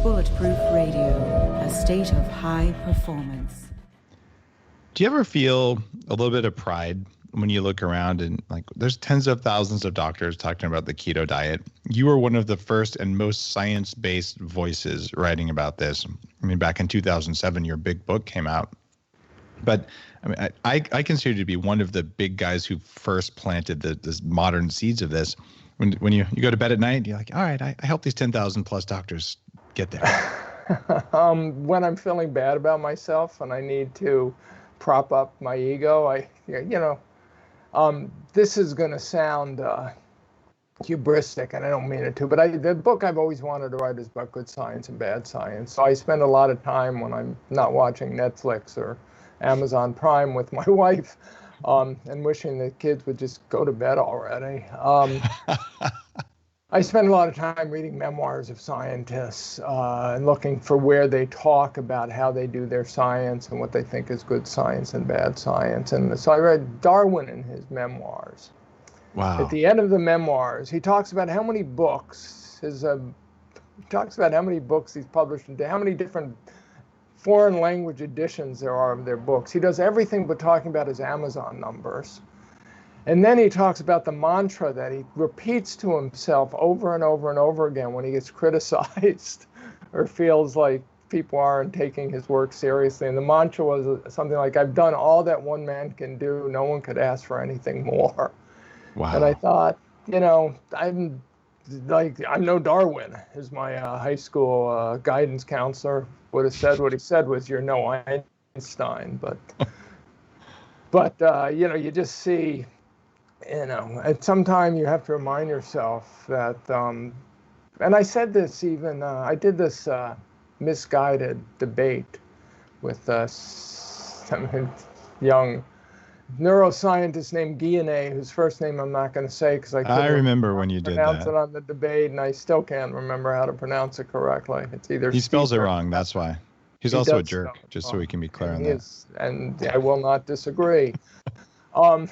Bulletproof Radio, a state of high performance. Do you ever feel a little bit of pride when you look around and like there's tens of thousands of doctors talking about the keto diet? You were one of the first and most science-based voices writing about this. I mean, back in 2007, your big book came out. But I mean, I consider you to be one of the big guys who first planted the modern seeds of this. When you go to bed at night, you're like, all right, I help these 10,000 plus doctors get there. When I'm feeling bad about myself and I need to prop up my ego, this is going to sound hubristic, and I don't mean it to, but the book I've always wanted to write is about good science and bad science. So I spend a lot of time when I'm not watching Netflix or Amazon Prime with my wife and wishing the kids would just go to bed already. I spend a lot of time reading memoirs of scientists and looking for where they talk about how they do their science and what they think is good science and bad science. And so I read Darwin in his memoirs. Wow. At the end of the memoirs, he talks about how many books he's published into, how many different foreign language editions there are of their books. He does everything but talking about his Amazon numbers. And then he talks about the mantra that he repeats to himself over and over and over again when he gets criticized or feels like people aren't taking his work seriously. And the mantra was something like, I've done all that one man can do. No one could ask for anything more. Wow. And I thought, I'm no Darwin, as my high school guidance counselor would have said. What he said was, you're no Einstein. But you just see, at some time you have to remind yourself that, and I said this even, I did this misguided debate with some young neuroscientist named Guillenet, whose first name I'm not going to say because I remember when you did that. Pronounce it on the debate, and I still can't remember how to pronounce it correctly. It's either he spells it wrong. That's why. He's also a jerk. Just so we can be clear on that. And I will not disagree. Now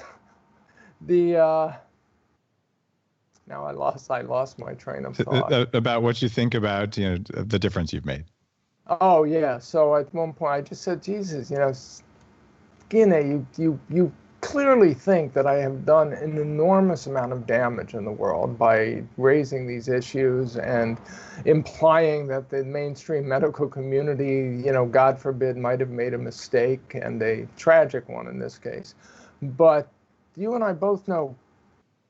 I lost my train of thought. About what you think about the difference you've made. Oh yeah. So at one point I just said, Jesus, Guinea, you clearly think that I have done an enormous amount of damage in the world by raising these issues and implying that the mainstream medical community, God forbid, might have made a mistake, and a tragic one in this case. But you and I both know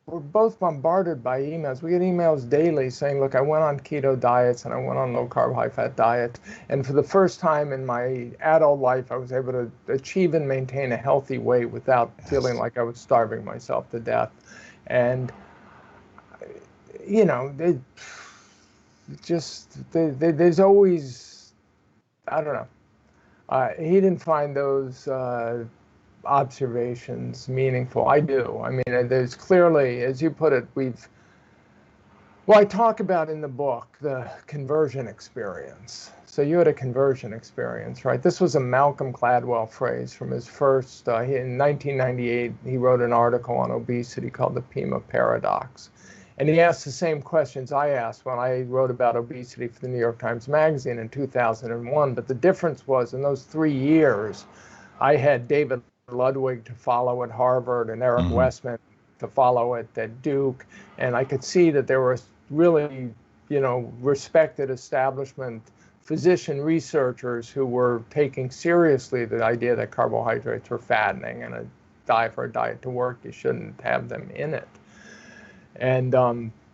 we're both bombarded by emails. We get emails daily saying, look, I went on keto diets and I went on low carb, high fat diet. And for the first time in my adult life, I was able to achieve and maintain a healthy weight without feeling like I was starving myself to death. And, there's always, I don't know. He didn't find those observations meaningful. I do. I mean, there's clearly, as you put it, I talk about in the book the conversion experience. So you had a conversion experience, right? This was a Malcolm Gladwell phrase from his first, in 1998, he wrote an article on obesity called the Pima Paradox. And he asked the same questions I asked when I wrote about obesity for the New York Times Magazine in 2001. But the difference was, in those 3 years, I had David Ludwig to follow at Harvard and Eric Westman to follow at Duke. And I could see that there were really, respected establishment physician researchers who were taking seriously the idea that carbohydrates were fattening, and for a diet to work, you shouldn't have them in it. And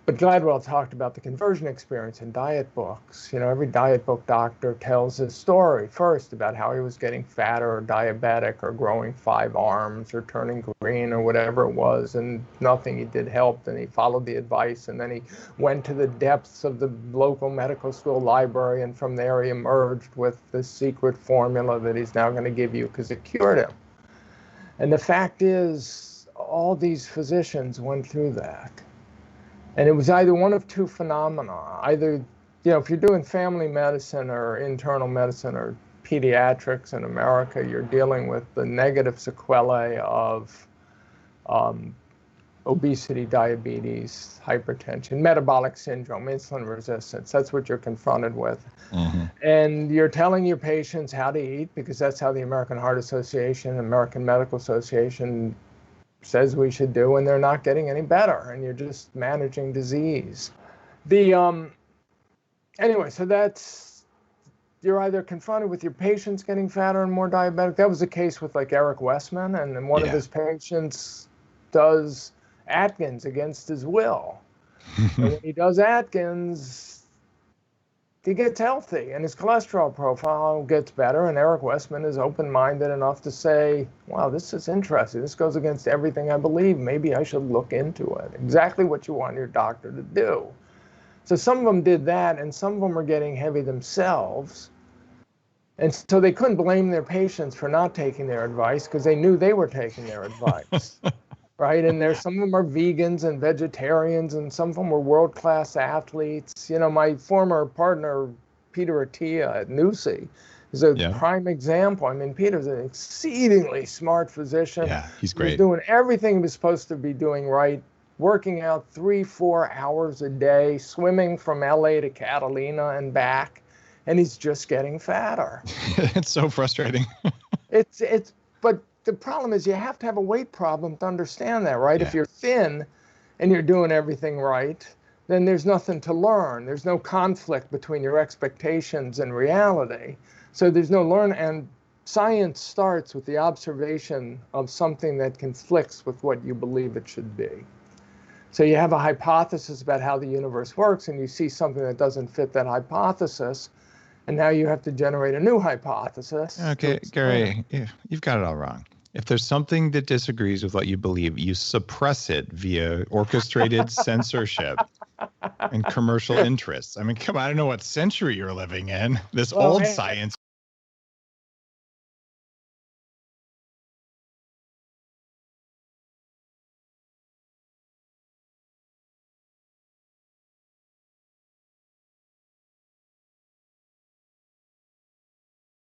but Gladwell talked about the conversion experience in diet books. Every diet book doctor tells his story first about how he was getting fatter or diabetic or growing 5 arms or turning green or whatever it was, and nothing he did helped, and he followed the advice, and then he went to the depths of the local medical school library, and from there he emerged with the secret formula that he's now going to give you because it cured him. And the fact is, all these physicians went through that. And it was either one of two phenomena. Either, if you're doing family medicine or internal medicine or pediatrics in America, you're dealing with the negative sequelae of obesity, diabetes, hypertension, metabolic syndrome, insulin resistance. That's what you're confronted with. Mm-hmm. And you're telling your patients how to eat, because that's how the American Heart Association, American Medical Association says we should do, and they're not getting any better, and you're just managing disease. Anyway, so that's, you're either confronted with your patients getting fatter and more diabetic. That was the case with like Eric Westman, and then one of his patients does Atkins against his will. And when he does Atkins, he gets healthy and his cholesterol profile gets better, and Eric Westman is open-minded enough to say, wow, this is interesting. This goes against everything I believe. Maybe I should look into it. Exactly what you want your doctor to do. So some of them did that, and some of them were getting heavy themselves. And so they couldn't blame their patients for not taking their advice, because they knew they were taking their advice. Right? And there's some of them are vegans and vegetarians, and some of them were world-class athletes. You know, my former partner, Peter Attia at NUSI, is a prime example. I mean, Peter's an exceedingly smart physician. Yeah, he's great. He's doing everything he was supposed to be doing right, working out 3-4 hours a day, swimming from LA to Catalina and back, and he's just getting fatter. It's so frustrating. But the problem is you have to have a weight problem to understand that, right? Yeah. If you're thin and you're doing everything right, then there's nothing to learn. There's no conflict between your expectations and reality. So there's no learn. And science starts with the observation of something that conflicts with what you believe it should be. So you have a hypothesis about how the universe works, and you see something that doesn't fit that hypothesis, and now you have to generate a new hypothesis. Okay, Gary, you've got it all wrong. If there's something that disagrees with what you believe, you suppress it via orchestrated censorship and commercial interests. I mean, come on, I don't know what century you're living in. This old science